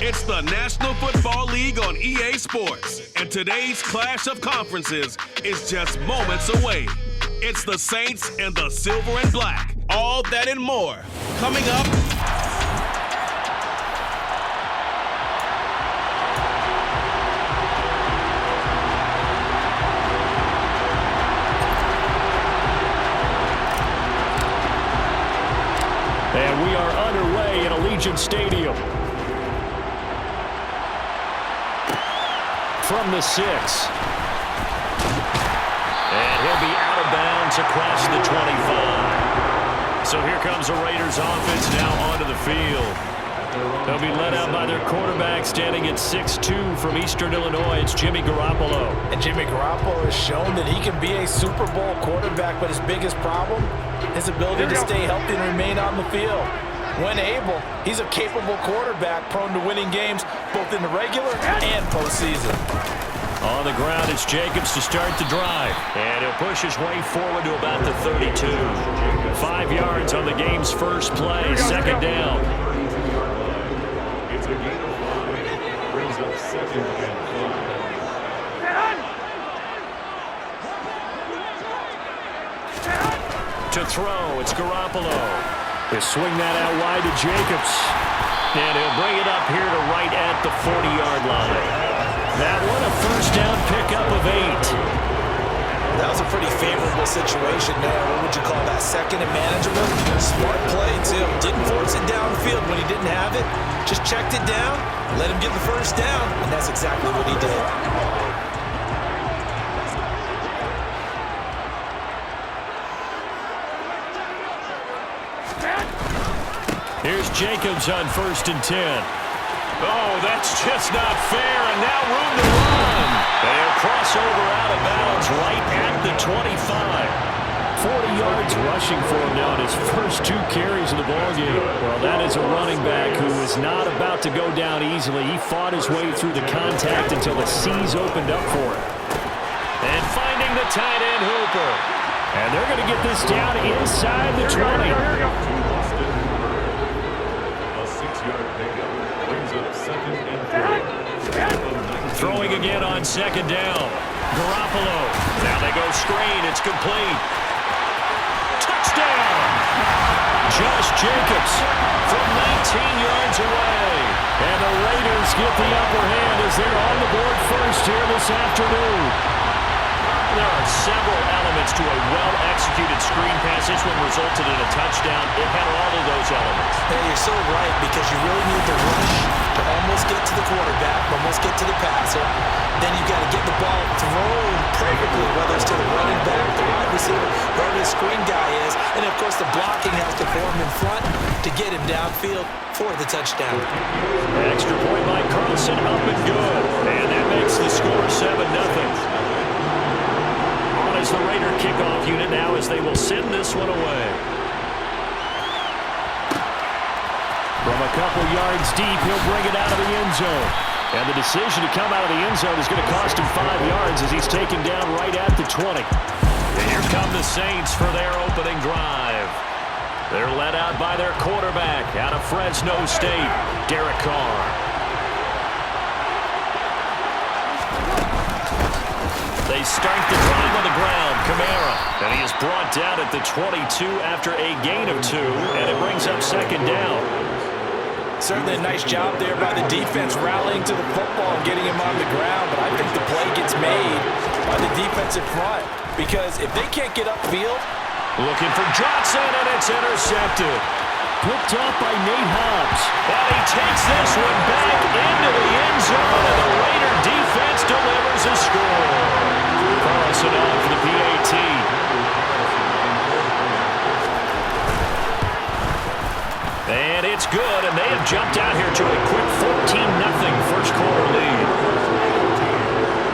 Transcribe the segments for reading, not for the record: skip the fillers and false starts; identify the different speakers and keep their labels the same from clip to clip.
Speaker 1: It's the National Football League on EA Sports, and today's clash of conferences is just moments away. It's the Saints and the Silver and Black. All that and more coming up.
Speaker 2: And we are underway in Allegiant Stadium. From the 6. And he'll be out of bounds across the 25. So here comes the Raiders offense now onto the field. They'll be led out by their quarterback standing at 6'2" from Eastern Illinois. It's Jimmy Garoppolo.
Speaker 3: And Jimmy Garoppolo has shown that he can be a Super Bowl quarterback, but his biggest problem, his ability to stay healthy and remain on the field. When able, he's a capable quarterback prone to winning games both in the regular and postseason.
Speaker 2: On the ground, it's Jacobs to start the drive. And he'll push his way forward to about the 32. 5 yards on the game's first play, second down.
Speaker 4: It's a gain of 5. Brings up second and 5.
Speaker 2: To throw, it's Garoppolo. He'll swing that out wide to Jacobs. And he'll bring it up here to right at the 40-yard line. That one a first down pickup of 8.
Speaker 3: That was a pretty favorable situation there. What would you call that? Second and manageable? Smart play, too. Didn't force it downfield when he didn't have it. Just checked it down, let him get the first down, and that's exactly what he did.
Speaker 2: Here's Jacobs on 1st and 10. Oh, that's just not fair, and now room to run. They'll cross over out of bounds right at the 25. 40 yards rushing for him now in his first 2 carries of the ballgame. Well, that is a running back who is not about to go down easily. He fought his way through the contact until the seas opened up for him. And finding the tight end Hooper. And they're going to get this down inside the 20. Throwing again on second down. Garoppolo. Now they go screen. It's complete. Touchdown! Josh Jacobs from 19 yards away. And the Raiders get the upper hand as they're on the board first here this afternoon. There are several elements to a well-executed screen pass. This one resulted in a touchdown. It had all of those elements.
Speaker 3: Hey, you're so right, because you really need to rush to almost get to the quarterback, almost get to the passer. Then you've got to get the ball thrown perfectly, whether it's to the running back, the wide receiver, wherever the screen guy is. And, of course, the blocking has to form in front to get him downfield for the touchdown.
Speaker 2: Extra point by Carlson, up and good. And that makes the score 7-0. As the Raider kickoff unit now as they will send this one away. From a couple yards deep, he'll bring it out of the end zone. And the decision to come out of the end zone is going to cost him 5 yards as he's taken down right at the 20. And here come the Saints for their opening drive. They're led out by their quarterback out of Fresno State, Derek Carr. They start the drive on the ground. Kamara. And he is brought down at the 22 after a gain of 2. And it brings up second down.
Speaker 3: Certainly a nice job there by the defense rallying to the football and getting him on the ground. But I think the play gets made by the defensive front. Because if they can't get upfield.
Speaker 2: Looking for Johnson, and it's intercepted. Picked off by Nate Hobbs. And he takes this one back into the end zone. And the Raider defense delivers a score. Carlson on for the PAT. And it's good, and they have jumped out here to a quick 14-0 first quarter lead.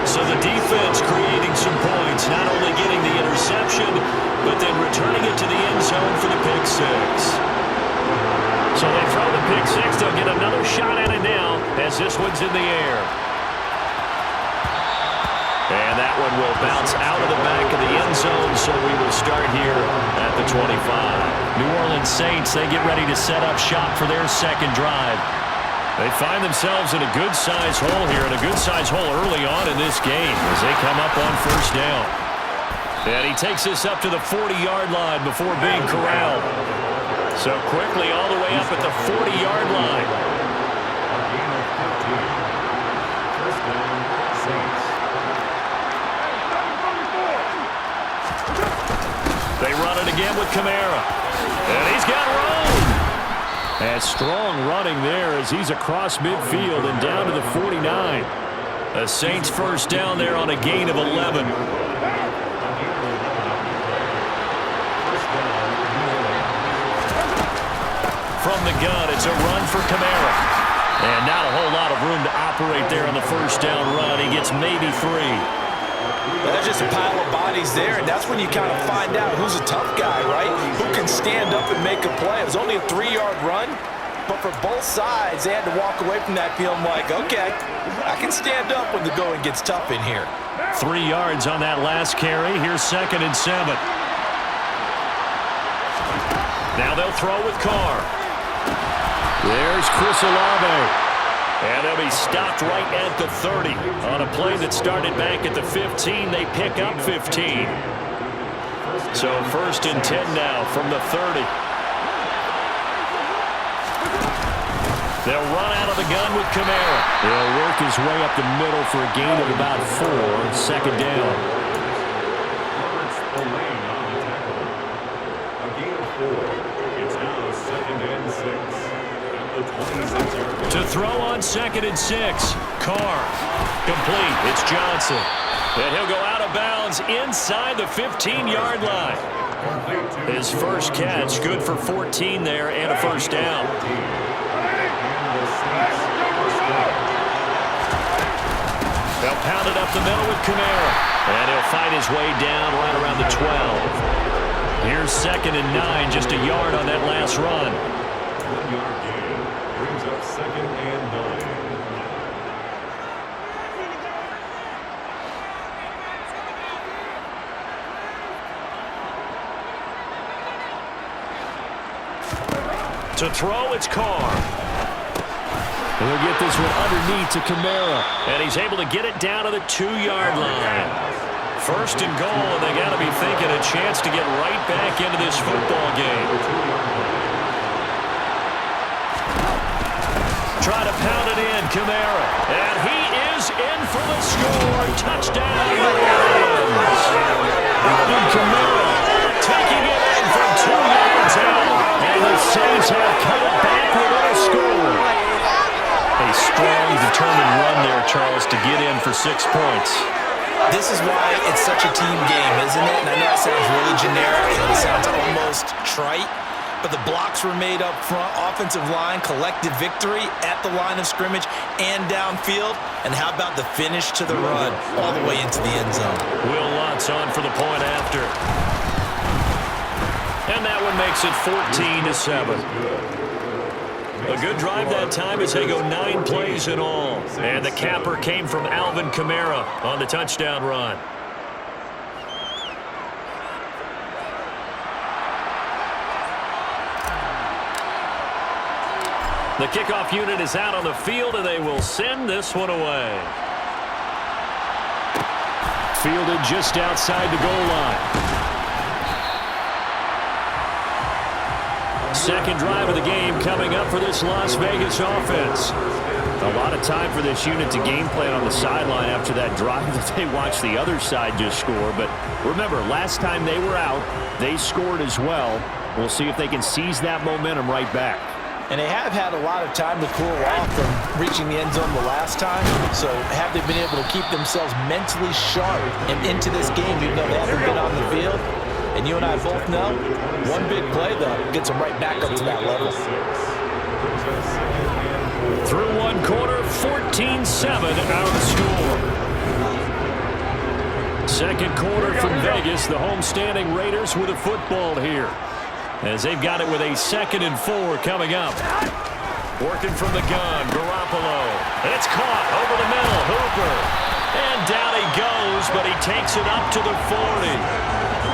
Speaker 2: So the defense creating some points, not only getting the interception, but then returning it to the end zone for the pick 6. So they throw the pick 6. They'll get another shot at it now as this one's in the air. And that one will bounce out of the back of the end zone, so we will start here at the 25. New Orleans Saints, they get ready to set up shop for their second drive. They find themselves in a good-sized hole here, and a good-sized hole early on in this game as they come up on first down. And he takes this up to the 40-yard line before being corralled. So quickly all the way up at the 40-yard line. They run it again with Kamara. And he's got room. And strong running there as he's across midfield and down to the 49. The Saints first down there on a gain of 11. From the gun, it's a run for Kamara. And not a whole lot of room to operate there on the first down run. He gets maybe 3.
Speaker 3: Well, there's just a pile of bodies there, and that's when you kind of find out who's a tough guy, right? Who can stand up and make a play. It was only a 3-yard run, but for both sides, they had to walk away from that feeling like, okay, I can stand up when the going gets tough in here.
Speaker 2: 3 yards on that last carry. Here's 2nd and 7. Now they'll throw with Carr. There's Chris Olave. And they'll be stopped right at the 30. On a play that started back at the 15, they pick up 15. So 1st and 10 now from the 30. They'll run out of the gun with Kamara. They'll work his way up the middle for a gain of about 4. 2nd down.
Speaker 4: A gain of 4. It's now 2nd and 6.
Speaker 2: To throw on 2nd and 6. Carr. Complete. It's Johnson. And he'll go out of bounds inside the 15-yard line. His first catch, good for 14 there and a first down. They'll pound it up the middle with Kamara. And he'll fight his way down right around the 12. Here's 2nd and 9, just a yard on that last run.
Speaker 4: 1-yard gain brings up 2nd and 9.
Speaker 2: To throw, it's Carr. He'll get this one underneath to Kamara. And he's able to get it down to the 2-yard line. 1st and goal, and they got to be thinking a chance to get right back into this football game. Try to pound it in, Kamara. And he is in for the score. Touchdown, Lions. Alvin Kamara taking it in from 2 yards out. And the Saints have come back with a score. A strong, determined run there, Charles, to get in for 6 points.
Speaker 3: This is why it's such a team game, isn't it? And I know it sounds really generic and it sounds almost trite, but the blocks were made up front, offensive line, collective victory at the line of scrimmage and downfield. And how about the finish to the run all the way into the end zone?
Speaker 2: Will Lutz on for the point after. And that one makes it 14-7. A good drive that time as they go 9 plays in all. And the capper came from Alvin Kamara on the touchdown run. The kickoff unit is out on the field, and they will send this one away. Fielded just outside the goal line. Second drive of the game coming up for this Las Vegas offense. A lot of time for this unit to game plan on the sideline after that drive that they watched the other side just score. But remember, last time they were out, they scored as well. We'll see if they can seize that momentum right back.
Speaker 3: And they have had a lot of time to cool off from reaching the end zone the last time. So have they been able to keep themselves mentally sharp and into this game even though they haven't been on the field? And you and I both know, one big play, though, gets them right back up to that level.
Speaker 2: Through one quarter, 14-7 our score. Second quarter from Vegas, the homestanding Raiders with a football here. As they've got it with a 2nd and 4 coming up. Working from the gun, Garoppolo. It's caught over the middle, Hooper. And down he goes, but he takes it up to the 40.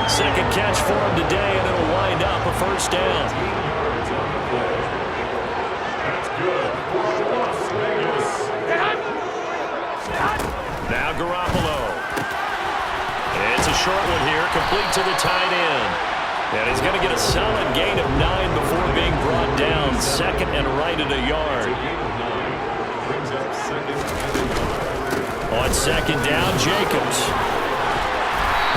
Speaker 2: Second catch for him today, and it'll wind up a first down.
Speaker 4: That's good.
Speaker 2: Garoppolo. It's a short one here, complete to the tight end. And he's going to get a solid gain of 9 before being brought down. Second and right at a yard. On second down, Jacobs.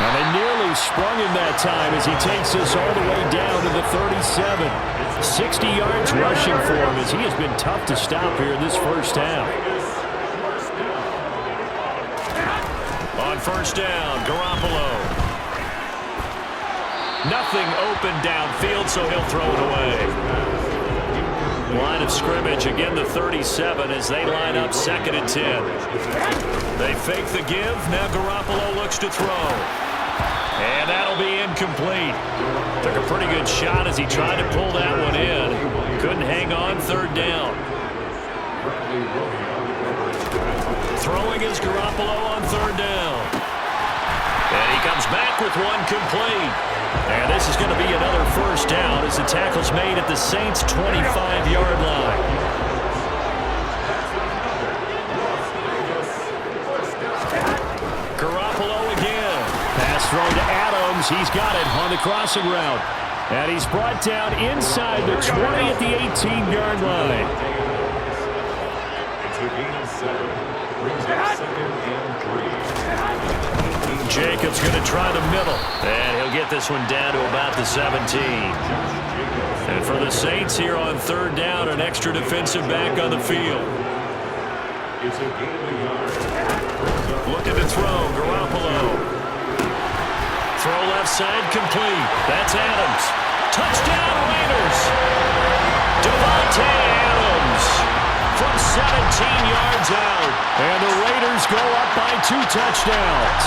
Speaker 2: And they nearly sprung him that time as he takes us all the way down to the 37. 60 yards rushing for him as he has been tough to stop here in this first half. On first down, Garoppolo. Nothing open downfield, so he'll throw it away. Line of scrimmage, again the 37 as they line up second and 10. They fake the give. Now Garoppolo looks to throw. And that'll be incomplete. Took a pretty good shot as he tried to pull that one in. Couldn't hang on, third down. Throwing is Garoppolo on third down. And he comes back with one complete. And this is going to be another first down as the tackle's made at the Saints' 25-yard line. Garoppolo again. Pass thrown to Adams. He's got it on the crossing route. And he's brought down inside the 20 at the 18-yard line.
Speaker 4: It's a gain of 7. Brings up second and 3.
Speaker 2: Jacobs going to try the middle. And he'll get this one down to about the 17. And for the Saints here on third down, an extra defensive back on the field.
Speaker 4: It's a gain of a yard.
Speaker 2: Looking to throw, Garoppolo. Throw left side, complete. That's Adams. Touchdown, Raiders. Devontae Adams from 17 yards out. And the Raiders go up by 2 touchdowns.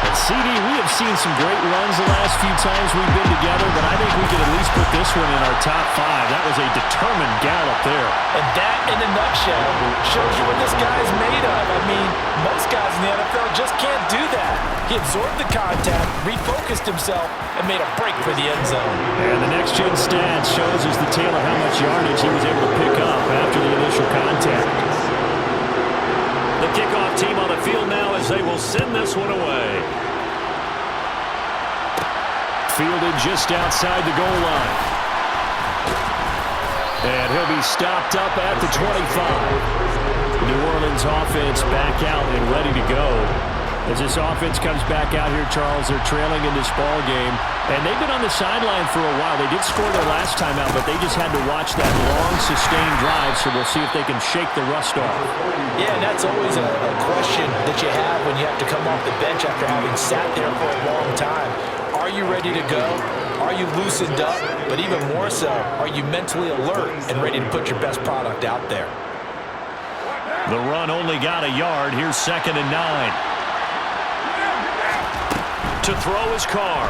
Speaker 2: And CD, we have seen some great runs the last few times we've been together, but I think we can at least put this one in our top 5. That was a determined gallop there.
Speaker 3: And that, in a nutshell, shows you what this guy's made of. I mean, most guys in the NFL just can't do that. He absorbed the contact, refocused himself, and made a break for the end zone.
Speaker 2: And the next-gen stats shows us the tale of how much yardage he was able to pick up after the initial contact. The kickoff team on the field now as they will send this one away. Fielded just outside the goal line. And he'll be stopped up at the 25. New Orleans offense back out and ready to go. As this offense comes back out here, Charles, they're trailing in this ball game. And they've been on the sideline for a while. They did score their last time out, but they just had to watch that long, sustained drive, so we'll see if they can shake the rust off.
Speaker 3: Yeah, and that's always a question that you have when you have to come off the bench after having sat there for a long time. Are you ready to go? Are you loosened up? But even more so, are you mentally alert and ready to put your best product out there?
Speaker 2: The run only got a yard. Here's second and 9. To throw is Carr.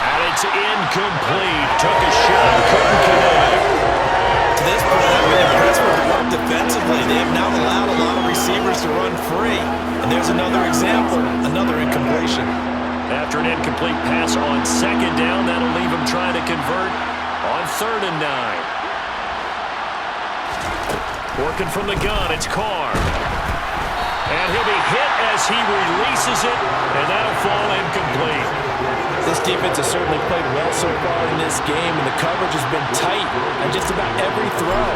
Speaker 2: And it's incomplete. Took a shot, couldn't connect.
Speaker 3: To this point, I've been impressed with the work defensively. They have now allowed a lot of receivers to run free. And there's another example, another incompletion.
Speaker 2: After an incomplete pass on second down, that'll leave him trying to convert on third and 9. Working from the gun, it's Carr. And he'll be hit as he releases it, and that'll fall incomplete.
Speaker 3: This defense has certainly played well so far in this game, and the coverage has been tight on just about every throw.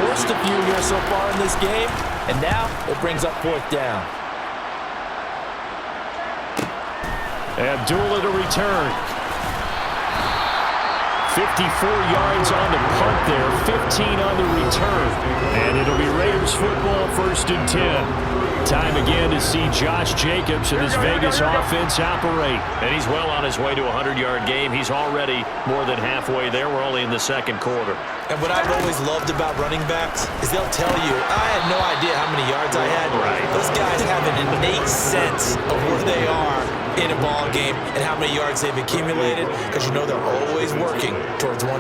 Speaker 3: Forced a few here so far in this game, and now it brings up fourth down.
Speaker 2: Abdullah to return. 54 yards on the punt there, 15 on the return. And it'll be Raiders football, first and 10. Time again to see Josh Jacobs and his Vegas offense operate. And he's well on his way to a 100-yard game. He's already more than halfway there. We're only in the second quarter.
Speaker 3: And what I've always loved about running backs is they'll tell you, I had no idea how many yards I had.
Speaker 2: Right.
Speaker 3: Those guys have an innate sense of where they are in a ball game and how many yards they've accumulated, because you know they're always working towards 100.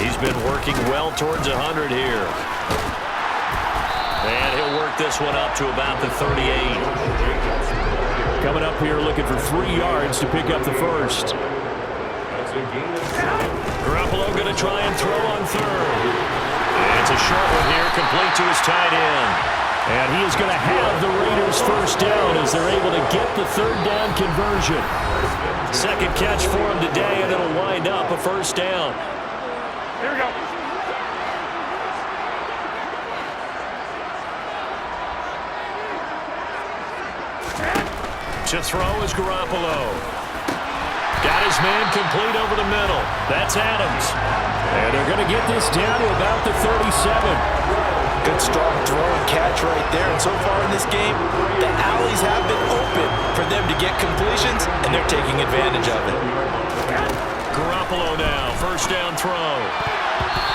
Speaker 2: He's been working well towards 100 here. And he'll work this one up to about the 38. Coming up here looking for 3 yards to pick up the first. Garoppolo going to try and throw on third. And it's a short one here, complete to his tight end. And he is going to have the Raiders first down as they're able to get the third down conversion. Second catch for him today, and it'll wind up a first down.
Speaker 5: Here we go.
Speaker 2: To throw is Garoppolo. Got his man complete over the middle. That's Adams. And they're going to get this down to about the 37.
Speaker 3: Good strong throw and catch right there. And so far in this game, the alleys have been open for them to get completions, and they're taking advantage of it.
Speaker 2: Garoppolo now, first down throw.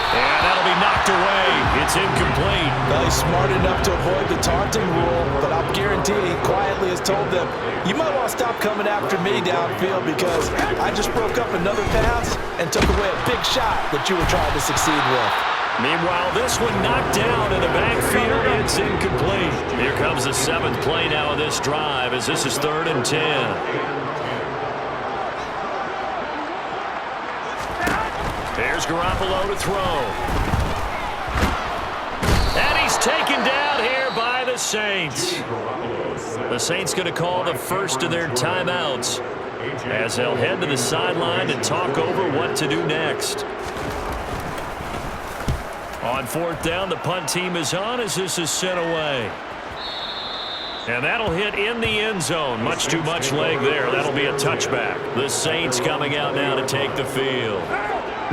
Speaker 2: And that'll be knocked away. It's incomplete.
Speaker 3: Well, he's smart enough to avoid the taunting rule, but I'll guarantee he quietly has told them, you might want to stop coming after me downfield because I just broke up another pass and took away a big shot that you were trying to succeed with.
Speaker 2: Meanwhile, this one knocked down in the backfield. It's incomplete. Here comes the seventh play now of this drive as this is 3rd and 10. There's Garoppolo to throw. And he's taken down here by the Saints. The Saints going to call the first of their timeouts as they'll head to the sideline to talk over what to do next. On 4th down, the punt team is on as this is sent away. And that'll hit in the end zone. Much too much leg there. That'll be a touchback. The Saints coming out now to take the field.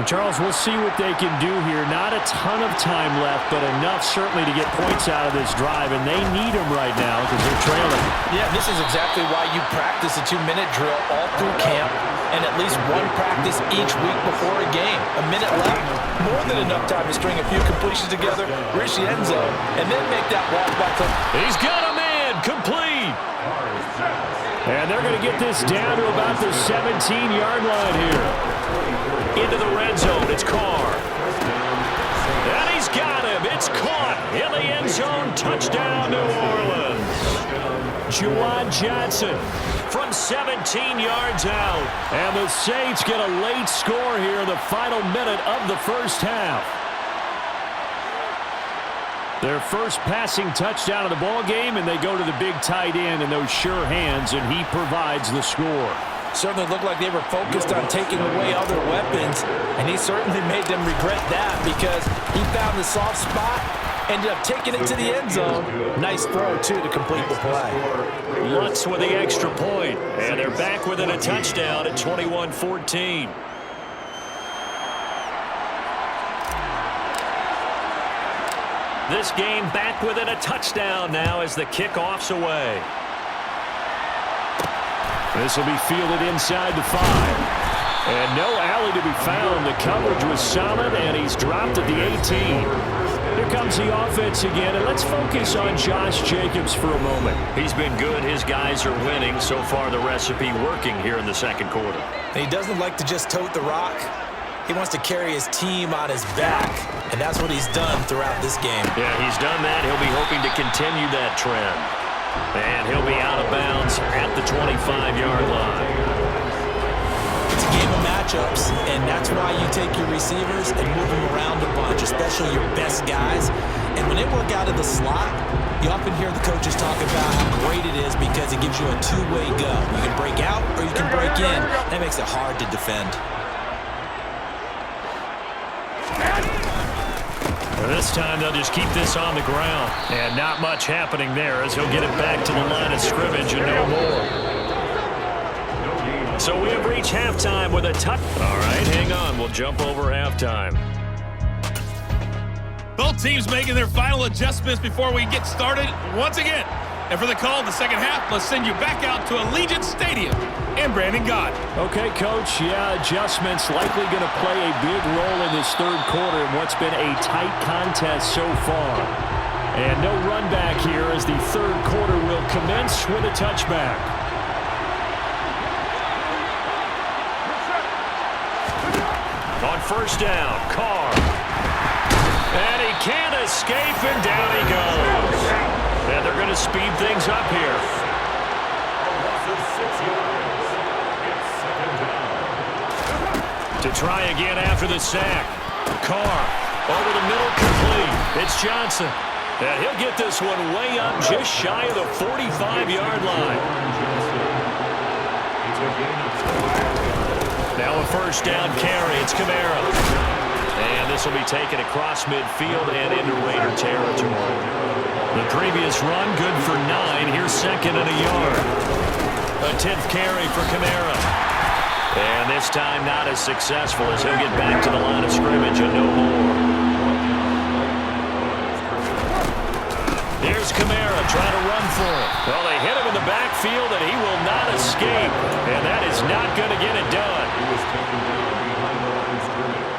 Speaker 6: Charles, we'll see what they can do here. Not a ton of time left, but enough certainly to get points out of this drive, and they need them right now because they're trailing.
Speaker 3: Yeah, this is exactly why you practice a 2-minute drill all through camp and at least one practice each week before a game. A minute left, more than enough time to string a few completions together, reach the end zone, and then make that walk back to...
Speaker 2: He's got a man complete.
Speaker 6: And they're going to get this down to about the 17-yard line here.
Speaker 2: Into the red zone, it's Carr. And he's got him. It's caught in the end zone. Touchdown, New Orleans.
Speaker 6: Juwan Johnson
Speaker 2: from 17 yards out.
Speaker 6: And the Saints get a late score here in the final minute of the first half. Their first passing touchdown of the ball game, and they go to the big tight end and those sure hands, and he provides the score.
Speaker 3: Certainly looked like they were focused on taking away other weapons, and he certainly made them regret that because he found the soft spot, ended up taking it to the end zone. Nice throw, too, to complete the play.
Speaker 2: Lutz with the extra point, and they're back within a touchdown at 21-14. This game back within a touchdown now as the kickoff's away.
Speaker 6: This will be fielded inside the 5. And no alley to be found. The coverage was solid, and he's dropped at the 18. Here comes the offense again, and let's focus on Josh Jacobs for a moment.
Speaker 2: He's been good. His guys are winning. So far, the recipe working here in the second quarter.
Speaker 3: And he doesn't like to just tote the rock. He wants to carry his team on his back, and that's what he's done throughout this game.
Speaker 2: Yeah, he's done that. He'll be hoping to continue that trend. And he'll be out of bounds at the 25-yard line.
Speaker 3: It's a game of matchups, and that's why you take your receivers and move them around a bunch, especially your best guys. And when they work out of the slot, you often hear the coaches talk about how great it is because it gives you a two-way go. You can break out or you can break in. That makes it hard to defend.
Speaker 2: This time they'll just keep this on the ground. And not much happening there as he'll get it back to the line of scrimmage and no more. So we have reached halftime with a touch. All right, hang on. We'll jump over halftime.
Speaker 7: Both teams making their final adjustments before we get started once again. And for the call of the second half, let's send you back out to Allegiant Stadium and Brandon Gott.
Speaker 6: Okay, Coach. Yeah, adjustments likely going to play a big role in this third quarter in what's been a tight contest so far. And no run back here as the third quarter will commence with a touchback.
Speaker 2: On first down, Carr. And he can't escape, and down he goes. And they're going to speed things up here. To try again after the sack. Carr over the middle, complete. It's Johnson.
Speaker 6: And he'll get this one way up just shy of the 45-yard line. Now a first down carry. It's Kamara. And this will be taken across midfield and into Raider territory. The previous run, good for 9. Here's second and a yard. A 10th carry for Kamara. And this time not as successful as he'll get back to the line of scrimmage and no more. Here's Kamara trying to run for it. Well, they hit him in the backfield, and he will not escape. And that is not going to get it done.
Speaker 4: He was taken down behind the line of scrimmage.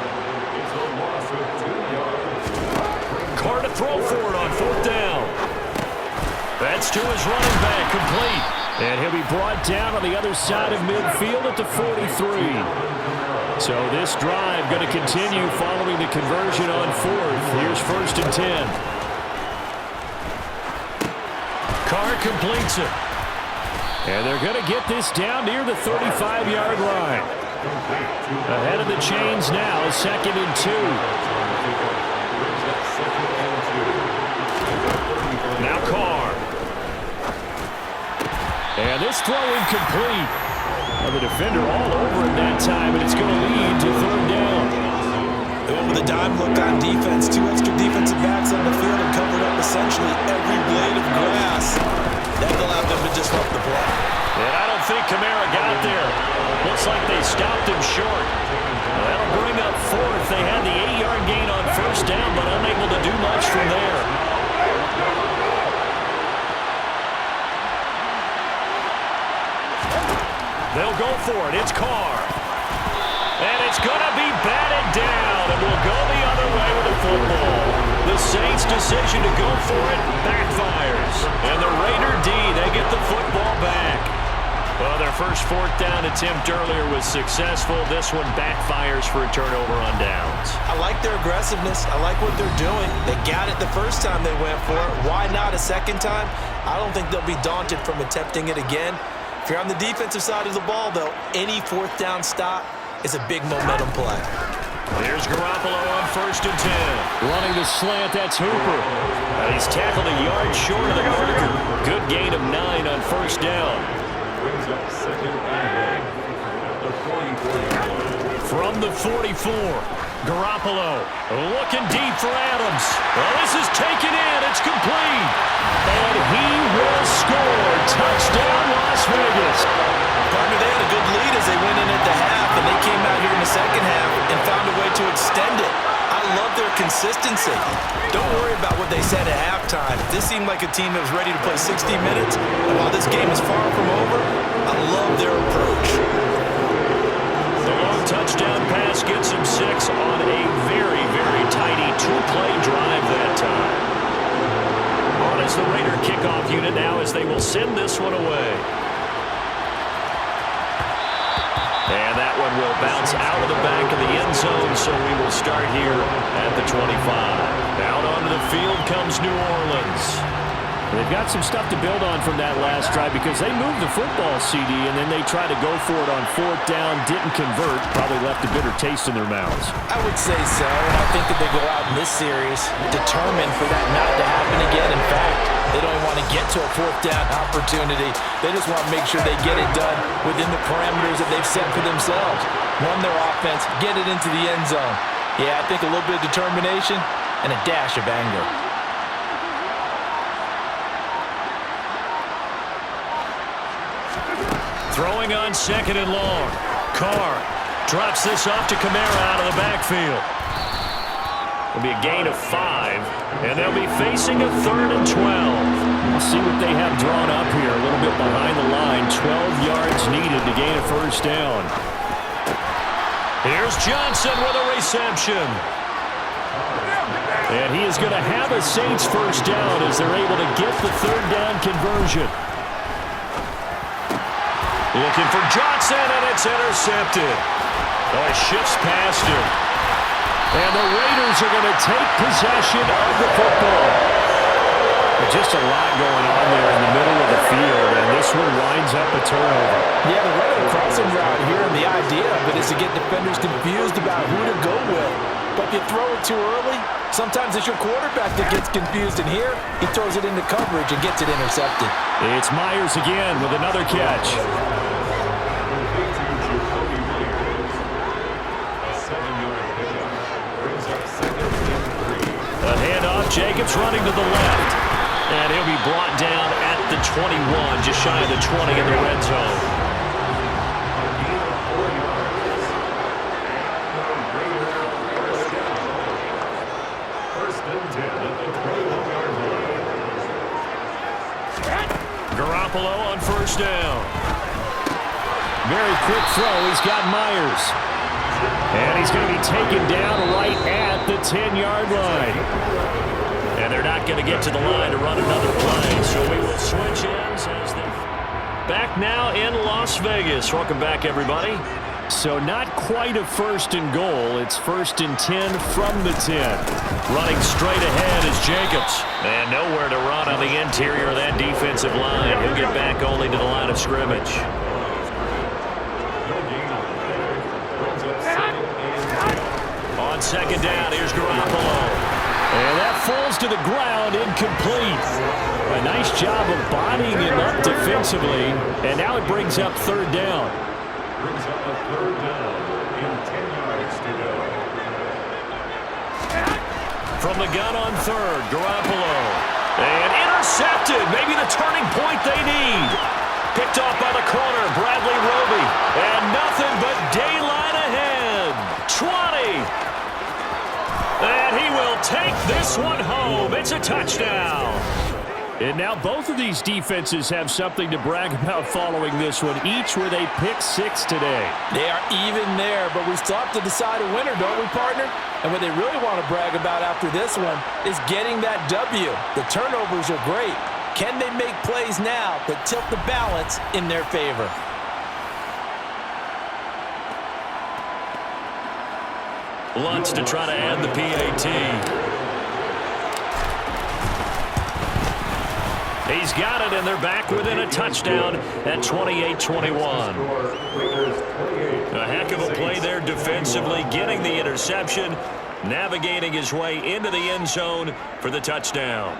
Speaker 4: It's a loss of 2 yards.
Speaker 6: Carr to throw for it on fourth down. That's to his running back, complete. And he'll be brought down on the other side of midfield at the 43. So this drive going to continue following the conversion on fourth. Here's first and 10. Carr completes it. And they're going to get this down near the 35-yard line. Ahead of the chains now, second and 2. Now Carr. And this throw incomplete. Well, the defender all over him that time, and it's going to lead to third down.
Speaker 3: They went with a dime look on defense. 2 extra defensive backs on the field and covered up essentially every blade of grass. That allowed them to disrupt the play.
Speaker 6: And I don't think Kamara got there. Looks like they stopped him short. That'll bring up fourth. They had the 8-yard gain on first down, but unable to do much from there. They'll go for it. It's Carr. And it's going to be batted down, and we'll go the other way with the football. The Saints' decision to go for it backfires. And the Raider D, they get the football back. Well, their first fourth down attempt earlier was successful. This one backfires for a turnover on downs.
Speaker 3: I like their aggressiveness. I like what they're doing. They got it the first time they went for it. Why not a second time? I don't think they'll be daunted from attempting it again. If you're on the defensive side of the ball, though, any fourth down stop is a big momentum play.
Speaker 6: Here's Garoppolo on first and 10. Running the slant, that's Hooper. And he's tackled a yard short of the marker. Good gain of 9 on first down.
Speaker 4: Brings up second and 8 at the 44.
Speaker 6: From the 44, Garoppolo looking deep for Adams. Well, this is taken in. It's complete. And he will score. Touchdown, Las Vegas.
Speaker 3: Partner, they had a good lead as they went in at the half, and they came out here in the second half and found a way to extend it. I love their consistency. Don't worry about what they said at halftime. This seemed like a team that was ready to play 60 minutes, and while this game is far from over, I love their approach.
Speaker 6: The long touchdown pass gets him 6 on a very, very tidy 2-play drive that time. On is the Raider kickoff unit now as they will send this one away. And that one will bounce out of the back of the end zone, so we will start here at the 25. Out onto the field comes New Orleans. They've got some stuff to build on from that last drive because they moved the football, CD, and then they tried to go for it on fourth down, didn't convert, probably left a bitter taste in their mouths.
Speaker 3: I would say so, and I think that they go out in this series determined for that not to happen again. In fact, they don't want to get to a fourth down opportunity. They just want to make sure they get it done within the parameters that they've set for themselves. Run their offense, get it into the end zone. Yeah, I think a little bit of determination and a dash of anger.
Speaker 6: Throwing on second and long. Carr drops this off to Kamara out of the backfield. It'll be a gain of 5, and they'll be facing a 3rd and 12. We'll see what they have drawn up here. A little bit behind the line. 12 yards needed to gain a first down. Here's Johnson with a reception. And he is going to have a Saints first down as they're able to get the 3rd down conversion. Looking for Johnson, and it's intercepted. Oh, he shifts past him. And the Raiders are going to take possession of the football. But just a lot going on there in the middle of the field, and this this one winds up a turnover.
Speaker 3: Yeah, the run of the crossing route here, and the idea of it is to get defenders confused about who to go with. But if you throw it too early, sometimes it's your quarterback that gets confused, and here he throws it into coverage and gets it intercepted.
Speaker 6: It's Myers again with another catch. A handoff, Jacobs running to the left. And he'll be brought down at the 21, just shy of the 20 in the red zone.
Speaker 4: First and 10 at the 21-yard line.
Speaker 6: Garoppolo on first down. Very quick throw. He's got Myers. And he's going to be taken down right at the 10-yard line. And they're not going to get to the line to run another play. So we will switch ends as they... Back now in Las Vegas. Welcome back, everybody. So not quite a first and goal. It's first and 10 from the 10. Running straight ahead is Jacobs. And nowhere to run on the interior of that defensive line. He'll get back only to the line of scrimmage. On second down, here's Garoppolo. And that falls to the ground, incomplete. A nice job of bodying him up defensively. And now it brings up third down.
Speaker 4: Brings up a third down in 10 yards to go.
Speaker 6: From the gun on third, Garoppolo. And intercepted. Maybe the turning point they need. Picked off by the corner, Bradley Roby. And nothing but daylight ahead. 20. And he will take this one home. It's a touchdown. And now both of these defenses have something to brag about following this one, each with a pick six today.
Speaker 3: They are even there, but we still have to decide a winner, don't we, partner? And what they really want to brag about after this one is getting that W. The turnovers are great. Can they make plays now that tilt the balance in their favor?
Speaker 6: Lutz to try to add the PAT. He's got it, and they're back within a touchdown at 28-21. A heck of a play there defensively, getting the interception, navigating his way into the end zone for the touchdown.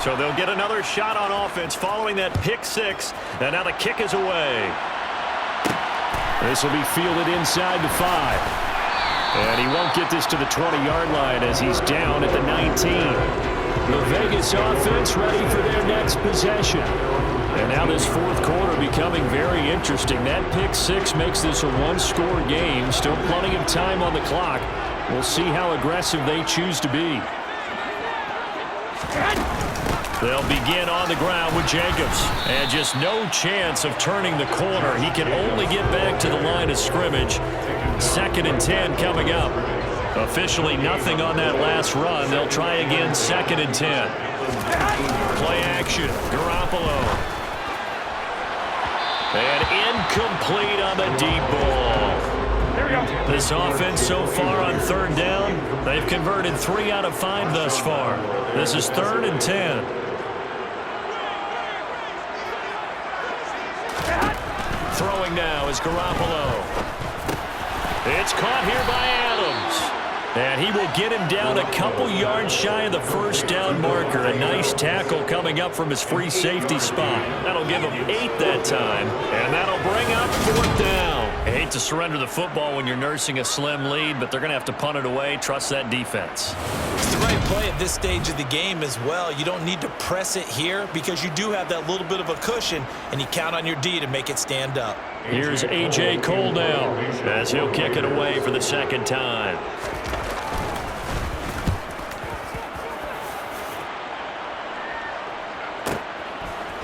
Speaker 6: So they'll get another shot on offense following that pick six. And now the kick is away. This will be fielded inside the 5. And he won't get this to the 20-yard line as he's down at the 19. The Vegas offense ready for their next possession. And now this fourth quarter becoming very interesting. That pick six makes this a one-score game. Still plenty of time on the clock. We'll see how aggressive they choose to be. They'll begin on the ground with Jacobs. And just no chance of turning the corner. He can only get back to the line of scrimmage. Second and 10 coming up. Officially nothing on that last run. They'll try again second and 10. Play action. Garoppolo. And incomplete on the deep ball. This offense so far on third down, they've converted 3 out of 5 thus far. This is third and 10. Throwing now is Garoppolo. It's caught here by Adams. And he will get him down a couple yards shy of the first down marker. A nice tackle coming up from his free safety spot. That'll give him 8 that time. And that'll bring up fourth down. I hate to surrender the football when you're nursing a slim lead, but they're going to have to punt it away. Trust that defense.
Speaker 3: It's the right play at this stage of the game as well. You don't need to press it here because you do have that little bit of a cushion, and you count on your D to make it stand up.
Speaker 6: Here's A.J. Cole now as he'll kick it away for the second time.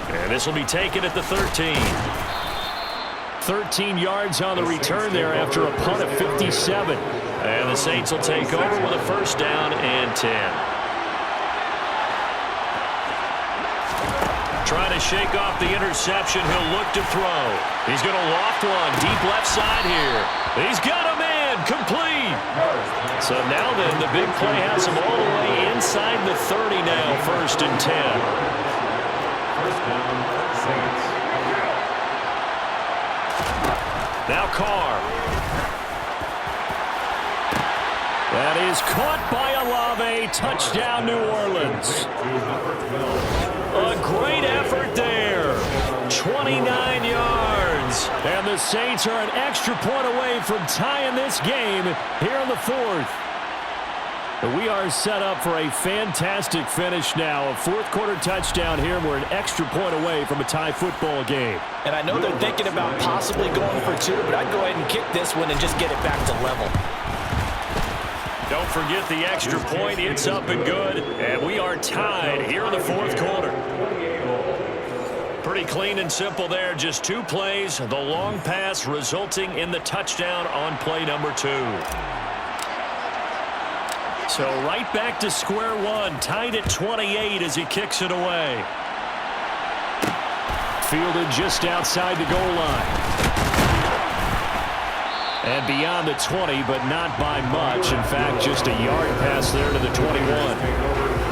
Speaker 6: And this will be taken at the 13. 13 yards on the return there after a punt of 57. And the Saints will take over with a first down and 10. Trying to shake off the interception. He'll look to throw. He's going to loft one deep left side here. He's got a man complete. So now then, the big play has him all the way inside the 30 now, 1st and 10.
Speaker 4: First down, Saints.
Speaker 6: Now Carr. That is caught by Olave. Touchdown, New Orleans. A great effort there. 29 yards. And the Saints are an extra point away from tying this game here in the 4th. We are set up for a fantastic finish now. A 4th-quarter touchdown here. We're an extra point away from a tie football game.
Speaker 3: And I know they're thinking about possibly going for 2, but I'd go ahead and kick this one and just get it back to level.
Speaker 6: Don't forget the extra point. It's up and good. And we are tied here in the 4th quarter. Pretty clean and simple there. Just 2 plays. The long pass resulting in the touchdown on play number 2. So right back to square one. Tied at 28 as he kicks it away. Fielded just outside the goal line. And beyond the 20, but not by much. In fact, just a yard pass there to the 21.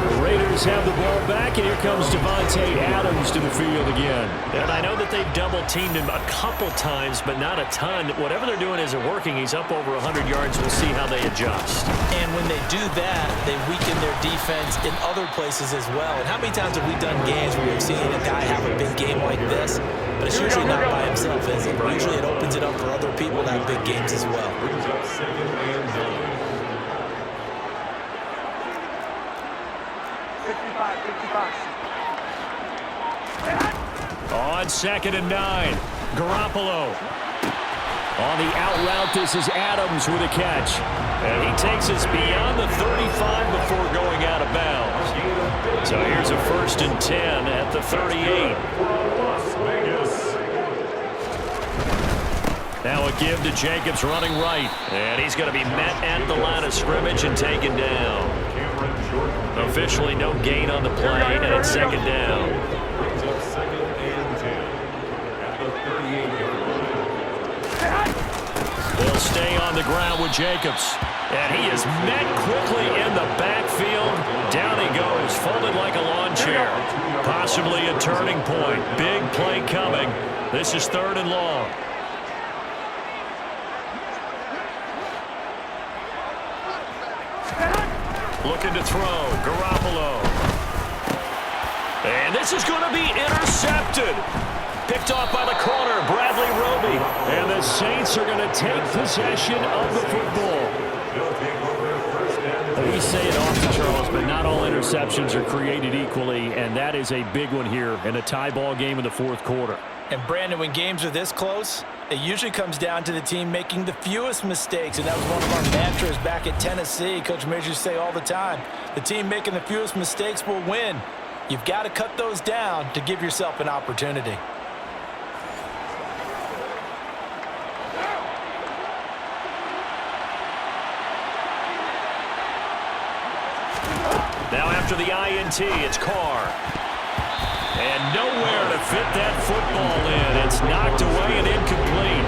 Speaker 6: The Raiders have the ball back, and here comes Devontae Adams to the field again. And I know that they've double-teamed him a couple times, but not a ton. Whatever they're doing isn't working. He's up over 100 yards. We'll see how they adjust.
Speaker 3: And when they do that, they weaken their defense in other places as well. And how many times have we done games where we've seen a guy have a big game like this? But it's usually not by himself, is it? Usually it opens it up for other people to have big games as well.
Speaker 4: Brings up 2nd and 9.
Speaker 6: 55. On 2nd and 9, Garoppolo. On the out route, this is Adams with a catch. And he takes us beyond the 35 before going out of bounds. So here's a 1st and 10 at the 38. Now a give to Jacobs running right. And he's going to be met at the line of scrimmage and taken down. Officially no gain on the play, and it's 2nd down.
Speaker 4: Brings up 2nd and 10 at the 38-yard line.
Speaker 6: They'll stay on the ground with Jacobs. And he is met quickly in the backfield. Down he goes, folded like a lawn chair. Possibly a turning point. Big play coming. This is 3rd and long. Looking to throw. Garoppolo. And this is going to be intercepted. Picked off by the corner, Bradley Roby. And the Saints are going to take possession of the football. We say it often, Charles, but not all interceptions are created equally, and that is a big one here in a tie ball game in the 4th quarter.
Speaker 3: And Brandon, when games are this close, it usually comes down to the team making the fewest mistakes, and that was one of our mantras back at Tennessee. Coach Majors used to say all the time, the team making the fewest mistakes will win. You've got to cut those down to give yourself an opportunity.
Speaker 6: Now after the INT, it's Carr. And nowhere to fit that football in. It's knocked away and incomplete.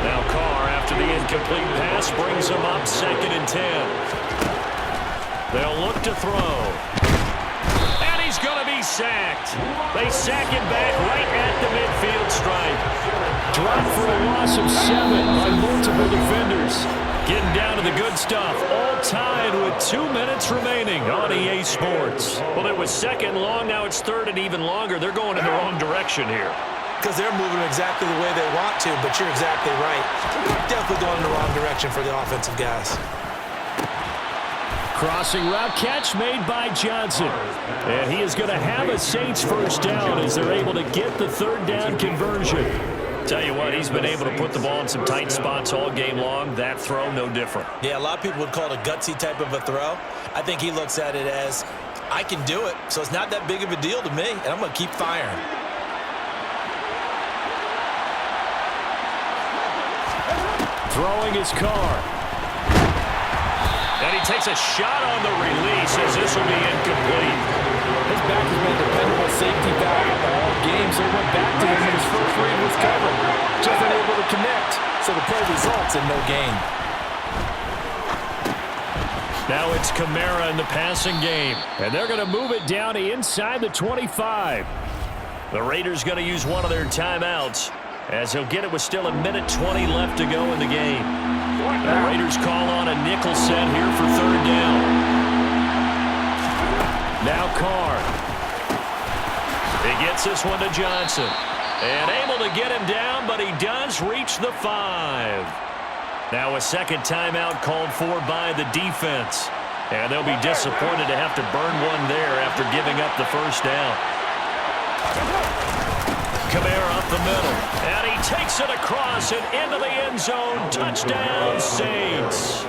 Speaker 6: Now Carr, after the incomplete pass, brings him up 2nd and 10. They'll look to throw. And he's going to be sacked. They sack him back right at the midfield stripe. Dropped for a loss of 7 by multiple defenders. Getting down to the good stuff. All tied with 2 minutes remaining on EA Sports. Well, it was 2nd long. Now it's 3rd and even longer. They're going in the wrong direction here.
Speaker 3: Because they're moving exactly the way they want to, but you're exactly right. Definitely going in the wrong direction for the offensive guys.
Speaker 6: Crossing route catch made by Johnson. And he is going to have a Saints 1st down as they're able to get the 3rd down conversion. Tell you what, he's been able to put the ball in some tight spots all game long. That throw, no different.
Speaker 3: Yeah, a lot of people would call it a gutsy type of a throw. I think he looks at it as, I can do it, so it's not that big of a deal to me, and I'm going to keep firing.
Speaker 6: Throwing his Carr. And he takes a shot on the release as this will be incomplete.
Speaker 3: His back has been a dependable safety valve all game game, so he went back to him, and his first read was covered. Just unable to connect, so the play results in no gain.
Speaker 6: Now it's Kamara in the passing game, and they're going to move it down to inside the 25. The Raiders going to use one of their timeouts, as he'll get it with still 1:20 left to go in the game. The Raiders call on a nickel set here for third down. Now Carr. He gets this one to Johnson. And able to get him down, but he does reach the 5. Now a second timeout called for by the defense. And they'll be disappointed to have to burn one there after giving up the first down. Kamara up the middle. And he takes it across and into the end zone. Touchdown, Saints.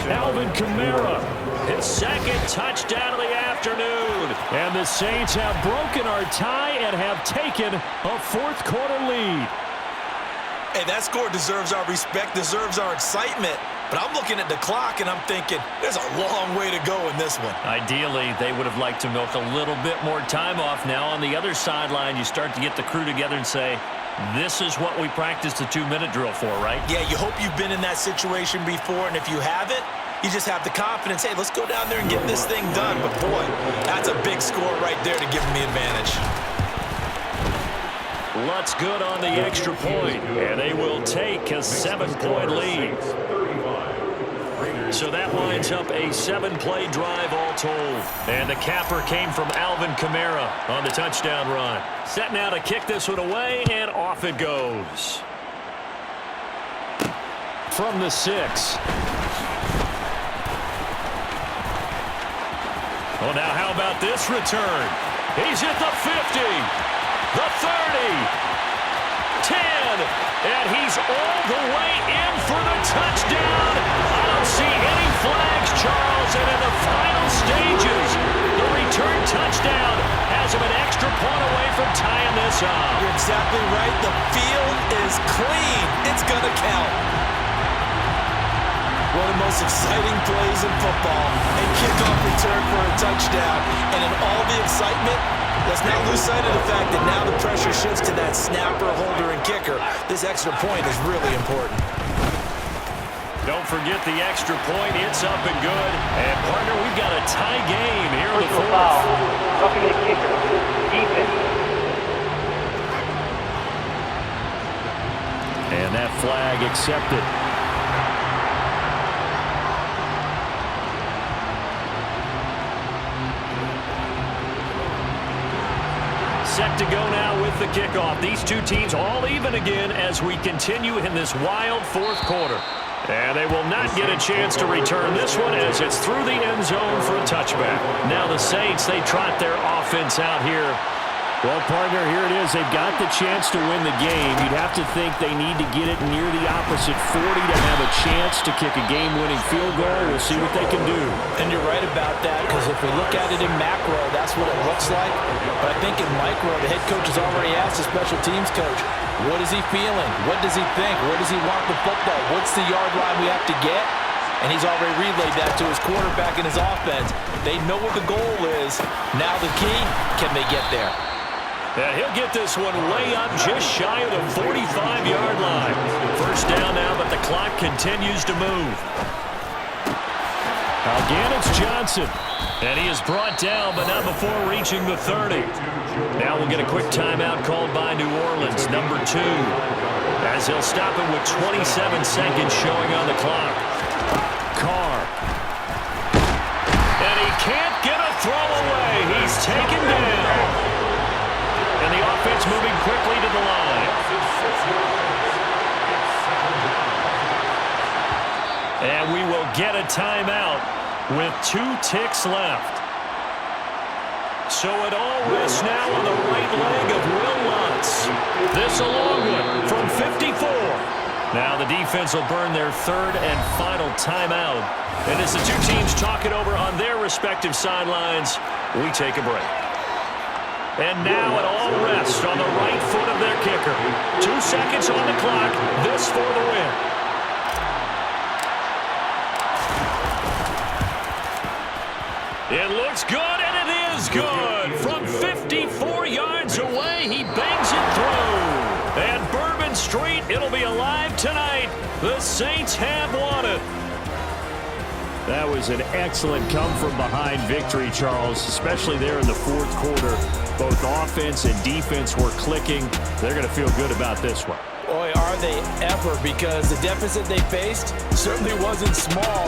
Speaker 6: Alvin Kamara, his second touchdown of the afternoon. And the Saints have broken our tie and have taken a fourth quarter lead.
Speaker 3: Hey, that score deserves our respect, deserves our excitement. But I'm looking at the clock, and I'm thinking, there's a long way to go in this one.
Speaker 6: Ideally, they would have liked to milk a little bit more time off. Now on the other sideline, you start to get the crew together and say, this is what we practiced the 2-minute drill for, right?
Speaker 3: Yeah, you hope you've been in that situation before, and if you haven't, you just have the confidence, hey, let's go down there and get this thing done. But, boy, that's a big score right there to give them the advantage.
Speaker 6: Lutz good on the extra point, and they will take a 7-point lead. So that winds up a 7-play drive all told. And the capper came from Alvin Kamara on the touchdown run. Set now to kick this one away, and off it goes. From the 6. Oh, now how about this return? He's at the 50, the 30, 10, and he's all the way in for the touchdown. I don't see any flags, Charles, and in the final stages, the return touchdown has him an extra point away from tying this up.
Speaker 3: You're exactly right. The field is clean. It's going to count. One of the most exciting plays in football. A kickoff return for a touchdown. And in all the excitement, let's not lose sight of the fact that now the pressure shifts to that snapper, holder, and kicker. This extra point is really important.
Speaker 6: Don't forget the extra point. It's up and good. And, partner, we've got a tie game here in the fourth.
Speaker 5: Roughing the kicker. Defense.
Speaker 6: And that flag accepted. Set to go now with the kickoff. These two teams all even again as we continue in this wild fourth quarter. And they will not get a chance to return this one as it's through the end zone for a touchback. Now the Saints, they trot their offense out here. Well, partner, here it is. They've got the chance to win the game. You'd have to think they need to get it near the opposite 40 to have a chance to kick a game-winning field goal. We'll see what they can do.
Speaker 3: And you're right about that, because if we look at it in macro, that's what it looks like. But I think in micro, the head coach has already asked the special teams coach, what is he feeling? What does he think? Where does he want the football? What's the yard line we have to get? And he's already relayed that to his quarterback and his offense. They know what the goal is. Now the key, can they get there?
Speaker 6: And he'll get this one way up just shy of the 45-yard line. First down now, but the clock continues to move. Again, it's Johnson. And he is brought down, but not before reaching the 30. Now we'll get a quick timeout called by New Orleans, number 2. As he'll stop it with 27 seconds showing on the clock. Carr. And he can't get a throw away. He's taken down. And the offense moving quickly to the line. And we will get a timeout with 2 ticks left. So it all rests now on the right leg of Will Lutz. This a long one from 54. Now the defense will burn their third and final timeout. And as the two teams talk it over on their respective sidelines, we take a break. And now it all rests on the right foot of their kicker. 2 seconds on the clock. This for the win. It looks good, and it is good. From 54 yards away, he bangs street. It'll be alive tonight. The Saints have won it. That was an excellent come-from-behind victory, Charles, especially there in the fourth quarter. Both offense and defense were clicking. They're going to feel good about this one.
Speaker 3: Boy, are they ever, because the deficit they faced certainly wasn't small.